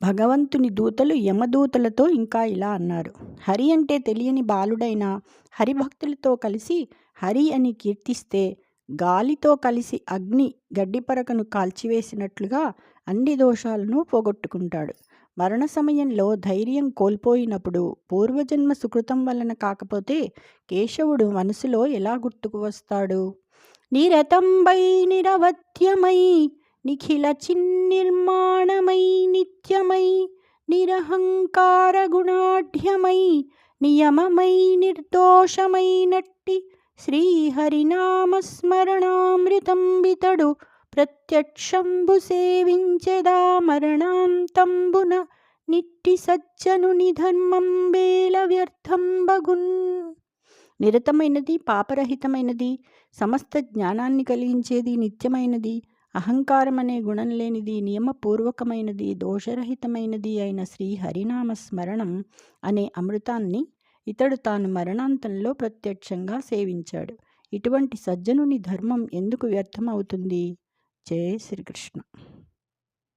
భగవంతుని దూతలు యమదూతలతో ఇంకా ఇలా అన్నారు. హరి అంటే తెలియని బాలుడైన హరిభక్తులతో కలిసి హరి అని కీర్తిస్తే గాలితో కలిసి అగ్ని గడ్డిపరకను కాల్చివేసినట్లుగా అన్ని దోషాలను పోగొట్టుకుంటాడు. మరణ సమయంలో ధైర్యం కోల్పోయినప్పుడు పూర్వజన్మ సుకృతం వలన కాకపోతే కేశవుడు మనసులో ఎలా గుర్తుకు వస్తాడు? నిరతంబై నిరవధ్యమై నిఖిల చిన్నిర్మాణమై నిత్యమై నిరహంకార గుణాఢ్యమై నియమమై నిర్దోషమై నట్టి శ్రీహరినామస్మరణామృతం బితడు ప్రత్యక్షంబు సేవించెదా మరణాంతంబున నిట్టి సజ్జనుని ధర్మం బేల వ్యర్థంబగున్. నిరతమైనది, పాపరహితమైనది, సమస్త జ్ఞానాన్ని కలిగించేది, నిత్యమైనది, అహంకారం అనే గుణం లేనిది, నియమపూర్వకమైనది, దోషరహితమైనది అయిన శ్రీ హరినామ స్మరణం అనే అమృతాన్ని ఇతడు తాను మరణాంతంలో ప్రత్యక్షంగా సేవించాడు. ఇటువంటి సజ్జనుని ధర్మం ఎందుకు వ్యర్థమవుతుంది? జై శ్రీకృష్ణ.